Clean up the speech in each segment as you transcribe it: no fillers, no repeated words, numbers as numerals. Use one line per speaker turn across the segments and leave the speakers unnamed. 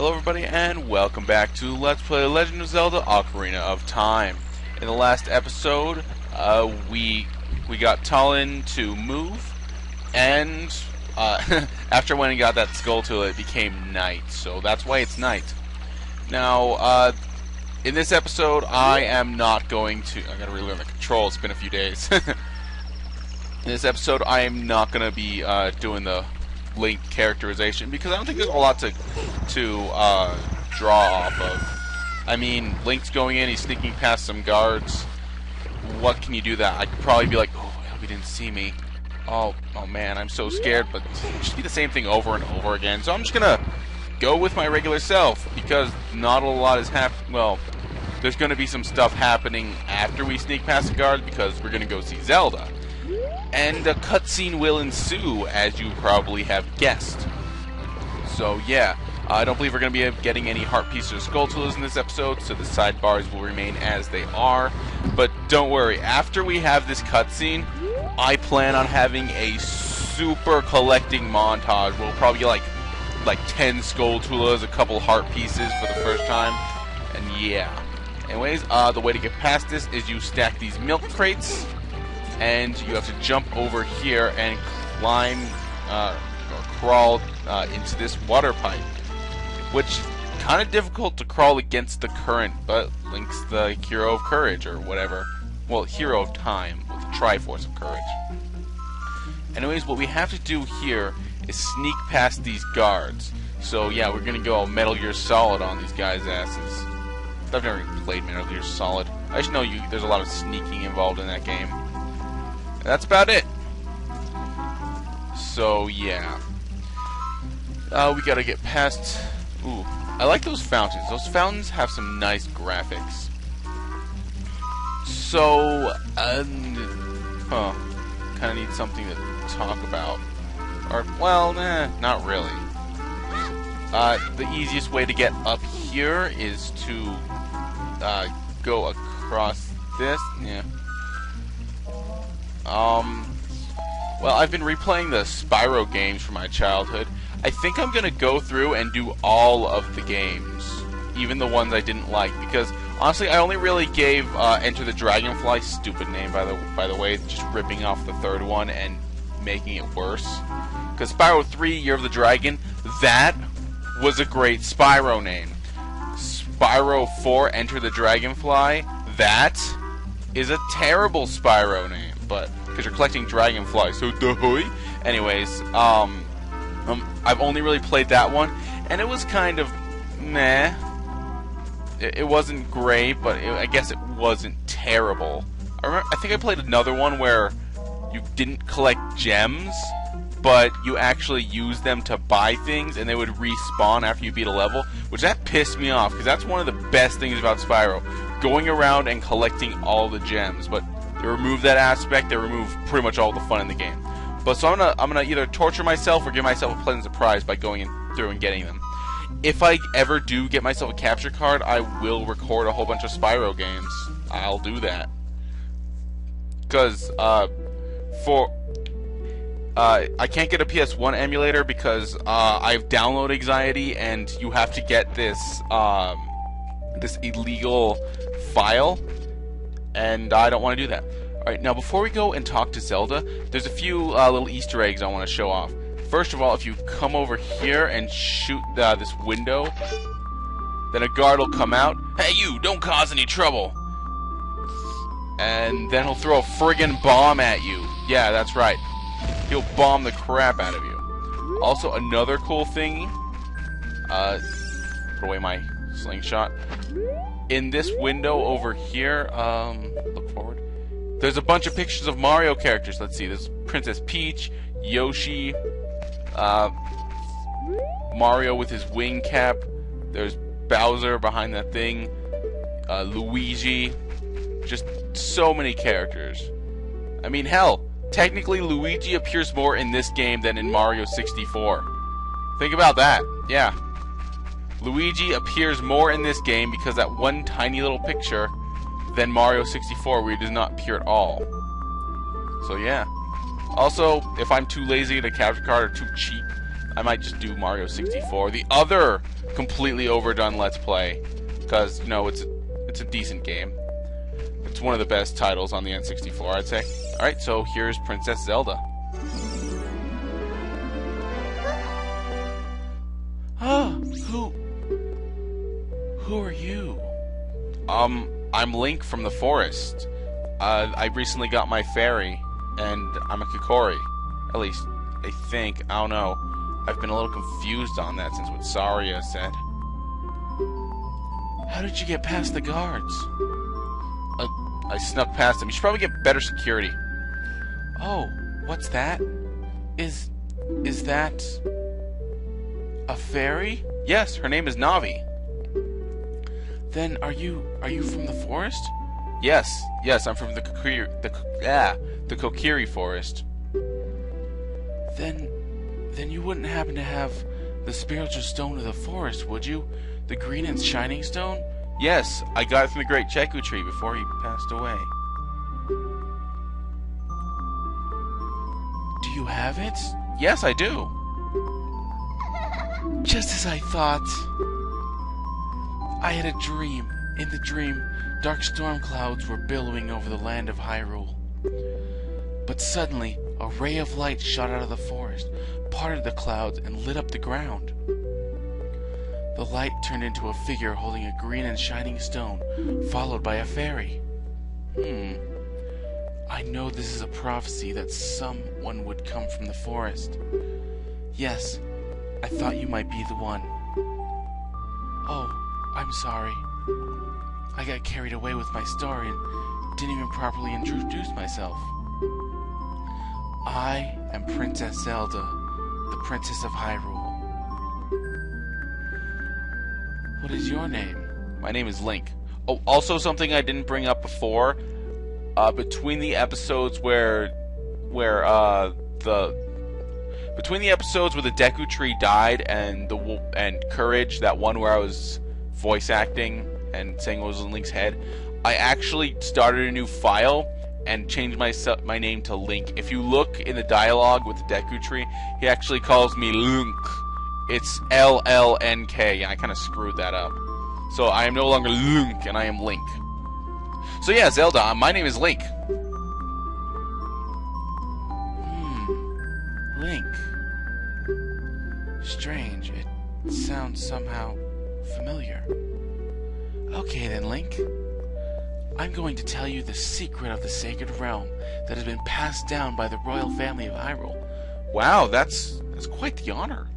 Hello everybody and welcome back to Let's Play Legend of Zelda Ocarina of Time. In the last episode, we got Talon to move, and after when he got that skull tool, it became night, so that's why it's night. Now, in this episode, I am not going to... I gotta relearn the controls, it's been a few days. In this episode, I am not going to be doing the Link characterization, because I don't think there's a lot to draw off of. I mean, Link's going in, he's sneaking past some guards. What can you do that? I could probably be like, oh, I hope he didn't see me. Oh man, I'm so scared, but it should be the same thing over and over again. So I'm just gonna go with my regular self, because not a lot is happening. Well, there's gonna be some stuff happening after we sneak past the guards, because we're gonna go see Zelda. And a cutscene will ensue, as you probably have guessed. So yeah, I don't believe we're going to be getting any heart pieces or skull tools in this episode, so the sidebars will remain as they are. But don't worry, after we have this cutscene, I plan on having a super collecting montage. We'll probably get like 10 skull tools, a couple heart pieces for the first time, and yeah. Anyways, the way to get past this is you stack these milk crates, and you have to jump over here and climb or crawl into this water pipe, which is kind of difficult to crawl against the current, but Link's the hero of courage or whatever. Well, hero of time with the Triforce of courage. Anyways, what we have to do here is sneak past these guards. So yeah, we're gonna go Metal Gear Solid on these guys' asses. I've never even played Metal Gear Solid. I just know there's a lot of sneaking involved in that game. That's about it. So yeah, we gotta get past. Ooh, I like those fountains. Those fountains have some nice graphics. So, kind of need something to talk about. Or, well, not really. The easiest way to get up here is to go across this. Yeah. Well, I've been replaying the Spyro games from my childhood. I think I'm gonna go through and do all of the games, even the ones I didn't like, because honestly, I only really gave Enter the Dragonfly, stupid name by the way, just ripping off the third one and making it worse. Because Spyro 3, Year of the Dragon, that was a great Spyro name. Spyro 4, Enter the Dragonfly, that is a terrible Spyro name. But because you're collecting dragonflies, so dahoy. Anyways, I've only really played that one, and it was kind of meh. It wasn't great, but I guess it wasn't terrible. I think I played another one where you didn't collect gems, but you actually used them to buy things, and they would respawn after you beat a level, which that pissed me off, because that's one of the best things about Spyro, going around and collecting all the gems. But they remove that aspect, they remove pretty much all the fun in the game. But so I'm gonna either torture myself or give myself a pleasant surprise by going through and getting them. If I ever do get myself a capture card, I will record a whole bunch of Spyro games. I'll do that. Because I can't get a PS1 emulator because I have download anxiety, and you have to get this this illegal file, and I don't want to do that. Alright, now before we go and talk to Zelda, there's a few little Easter eggs I want to show off. First of all, if you come over here and shoot this window, then a guard will come out. Hey you, don't cause any trouble! And then he'll throw a friggin' bomb at you. Yeah, that's right. He'll bomb the crap out of you. Also, another cool thing, put away my slingshot. In this window over here, look forward. There's a bunch of pictures of Mario characters. Let's see, there's Princess Peach, Yoshi, Mario with his wing cap. There's Bowser behind that thing, Luigi. Just so many characters. I mean, hell, technically Luigi appears more in this game than in Mario 64. Think about that. Yeah. Luigi appears more in this game because that one tiny little picture than Mario 64, where he does not appear at all. So yeah. Also, if I'm too lazy to capture card or too cheap, I might just do Mario 64, the other completely overdone Let's Play, because you know it's a decent game. It's one of the best titles on the N64, I'd say. All right, so here's Princess Zelda. Ah, who are you? I'm Link from the forest. I recently got my fairy, and I'm a Kokori. At least, I think. I don't know. I've been a little confused on that since what Saria said. How did you get past the guards? I snuck past them. You should probably get better security. Oh, what's that? Is that a fairy? Yes, her name is Navi. Then are you from the forest? Yes, I'm from the Kokiri forest. Then you wouldn't happen to have the spiritual stone of the forest, would you? The green and shining stone? Yes, I got it from the great Cheku tree before he passed away. Do you have it? Yes, I do. Just as I thought. I had a dream. In the dream, dark storm clouds were billowing over the land of Hyrule. But suddenly, a ray of light shot out of the forest, parted the clouds, and lit up the ground. The light turned into a figure holding a green and shining stone, followed by a fairy. I know this is a prophecy that someone would come from the forest. Yes, I thought you might be the one. Oh, I'm sorry. I got carried away with my story and didn't even properly introduce myself. I am Princess Zelda, the Princess of Hyrule. What is your name? My name is Link. Oh, also something I didn't bring up before. Between the episodes where the Deku Tree died and Courage, that one where I was voice acting and saying what was in Link's head, I actually started a new file and changed my name to Link. If you look in the dialogue with the Deku Tree, he actually calls me Lunk. It's LLNK, and I kind of screwed that up. So I am no longer Lunk, and I am Link. So yeah, Zelda, my name is Link. Link. Strange. It sounds somehow familiar. Okay then, Link. I'm going to tell you the secret of the Sacred Realm that has been passed down by the royal family of Hyrule. Wow, that's quite the honor.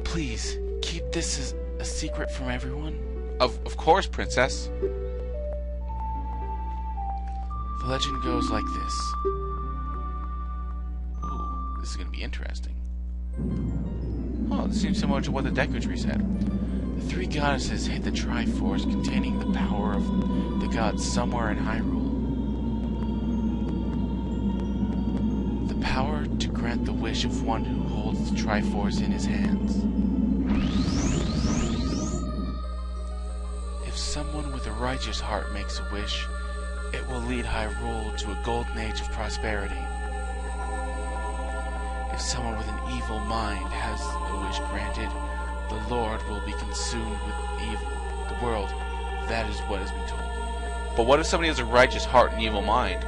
Please, keep this as a secret from everyone. Of course, Princess. The legend goes like this. Ooh, this is going to be interesting. Oh, this seems similar to what the Deku Tree said. The three goddesses hid the Triforce containing the power of the gods somewhere in Hyrule. The power to grant the wish of one who holds the Triforce in his hands. If someone with a righteous heart makes a wish, it will lead Hyrule to a golden age of prosperity. If someone with an evil mind has a wish granted, the Lord will be consumed with evil. The world, that is what has been told. But what if somebody has a righteous heart and evil mind?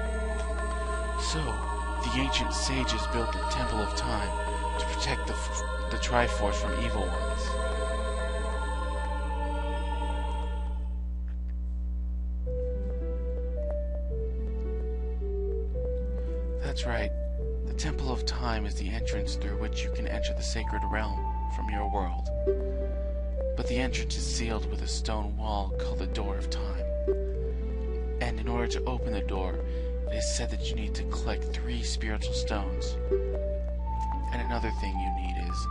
So, the ancient sages built the Temple of Time to protect the Triforce from evil ones. That's right. The Temple of Time is the entrance through which you can enter the Sacred Realm from your world. But the entrance is sealed with a stone wall called the Door of Time. And in order to open the door, it is said that you need to collect 3 spiritual stones. And another thing you need is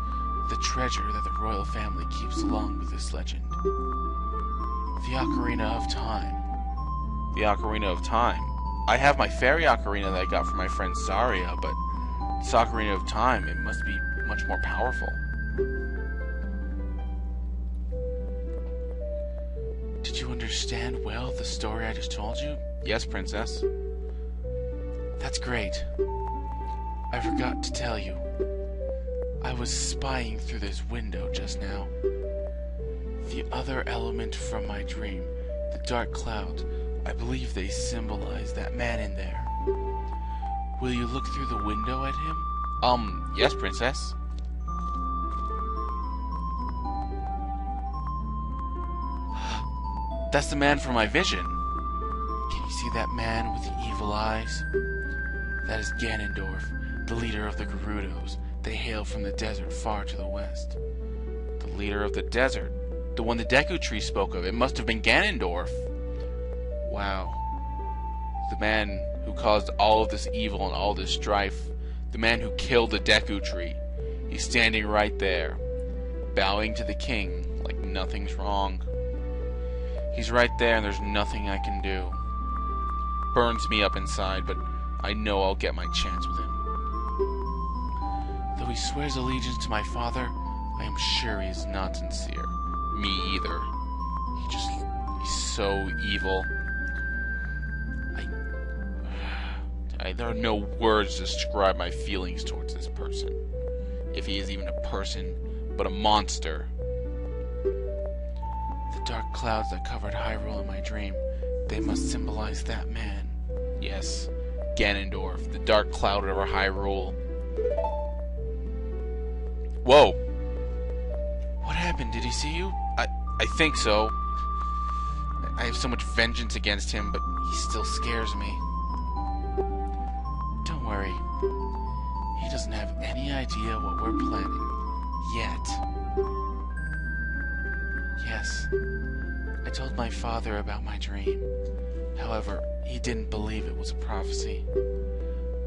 the treasure that the royal family keeps along with this legend. The Ocarina of Time. The Ocarina of Time. I have my fairy ocarina that I got from my friend Saria, but this Ocarina of Time, it must be much more powerful. Did you understand well the story I just told you? Yes, Princess. That's great. I forgot to tell you. I was spying through this window just now. The other element from my dream, the dark clouds, I believe they symbolize that man in there. Will you look through the window at him? Yes, Princess. That's the man from my vision. Can you see that man with the evil eyes? That is Ganondorf, the leader of the Gerudos. They hail from the desert far to the west. The leader of the desert? The one the Deku Tree spoke of. It must have been Ganondorf. Wow. The man who caused all of this evil and all this strife. The man who killed the Deku Tree. He's standing right there, bowing to the king like nothing's wrong. He's right there and there's nothing I can do. Burns me up inside, but I know I'll get my chance with him. Though he swears allegiance to my father, I am sure he is not sincere. Me either. He's so evil. There are no words to describe my feelings towards this person. If he is even a person, but a monster. The dark clouds that covered Hyrule in my dream, they must symbolize that man. Yes, Ganondorf, the dark cloud over Hyrule. Whoa! What happened? Did he see you? I think so. I have so much vengeance against him, but he still scares me. Don't worry. He doesn't have any idea what we're planning. Yet. Yes. I told my father about my dream. However, he didn't believe it was a prophecy.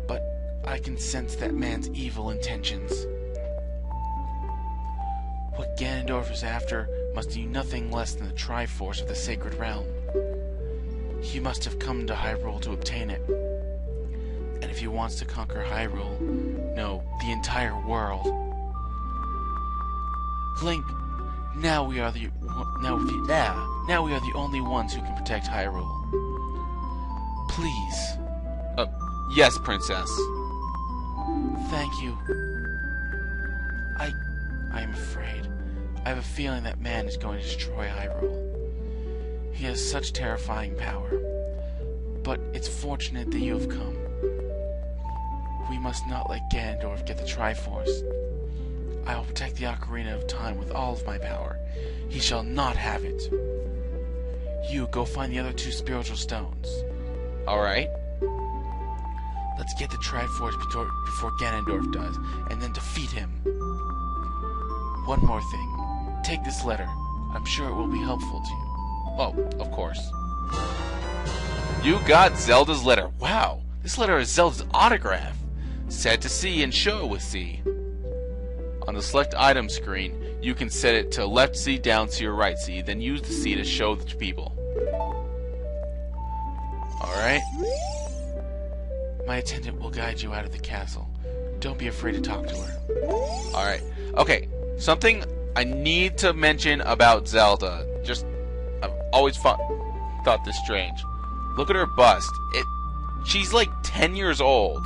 But I can sense that man's evil intentions. What Ganondorf is after must be nothing less than the Triforce of the Sacred Realm. He must have come to Hyrule to obtain it. And if he wants to conquer Hyrule, no, the entire world. Link, now we are the only ones who can protect Hyrule. Please. Yes, Princess. Thank you. I am afraid. I have a feeling that man is going to destroy Hyrule. He has such terrifying power. But it's fortunate that you have come. We must not let Ganondorf get the Triforce. I will protect the Ocarina of Time with all of my power. He shall not have it. You go find the other 2 spiritual stones. Alright. Let's get the Triforce before Ganondorf does, and then defeat him. One more thing. Take this letter. I'm sure it will be helpful to you. Oh, of course. You got Zelda's letter. Wow, this letter is Zelda's autograph. Set to C and show it with C. On the select item screen, you can set it to left C, down C, or right C, then use the C to show it to people. Alright. My attendant will guide you out of the castle. Don't be afraid to talk to her. Alright. Okay, something I need to mention about Zelda. I've always thought this strange. Look at her bust. She's like 10 years old.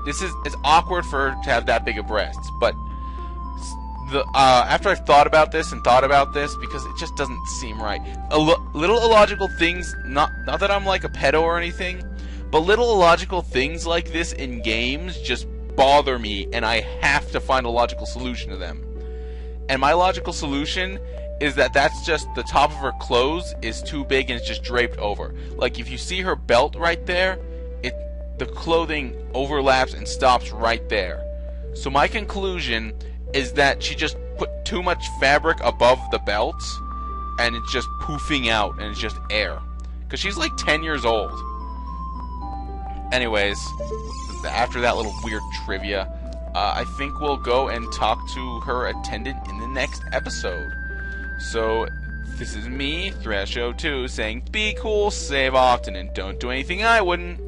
It's awkward for her to have that big of breasts, but after I've thought about this, because it just doesn't seem right. Little illogical things, not that I'm like a pedo or anything, but little illogical things like this in games just bother me, and I have to find a logical solution to them. And my logical solution is that's just the top of her clothes is too big and it's just draped over. Like if you see her belt right there, the clothing overlaps and stops right there. So my conclusion is that she just put too much fabric above the belt and it's just poofing out and it's just air. Because she's like 10 years old. Anyways, after that little weird trivia, I think we'll go and talk to her attendant in the next episode. So, this is me, Thresho2, saying be cool, save often, and don't do anything I wouldn't.